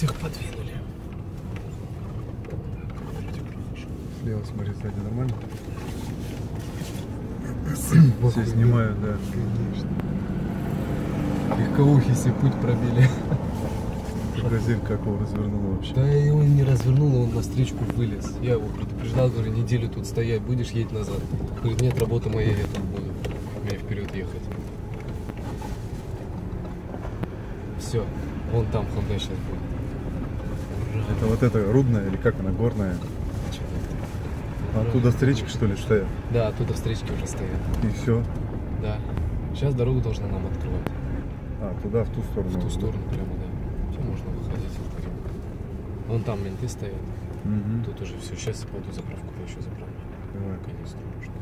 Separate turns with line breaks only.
Всех подвинули.
Слева смотри, сзади нормально? Все снимают, да.
Конечно. Легковухи себе путь пробили.
Газель как его развернула вообще.
Да и он не развернул, он на встречку вылез. Я его предупреждал, говорю, неделю тут стоять будешь, едь назад. Говорит, нет, работа моя, я тут буду. Мне вперед ехать. Все, вон там Hyundai сейчас будет. Ура.
Это вот эта рудная или как она, горная?
Что-то.
Оттуда встречки что ли стоят?
Да, оттуда встречки уже стоят.
И все.
Да. Сейчас дорогу должна нам открывать.
А, туда, в ту сторону.
В ту сторону прямо, да. Все, можно выходить в Крым. Вон там менты стоят.
Угу.
Тут уже все. Сейчас я пойду заправку еще заправлю.
Давай.
Конечно, можно.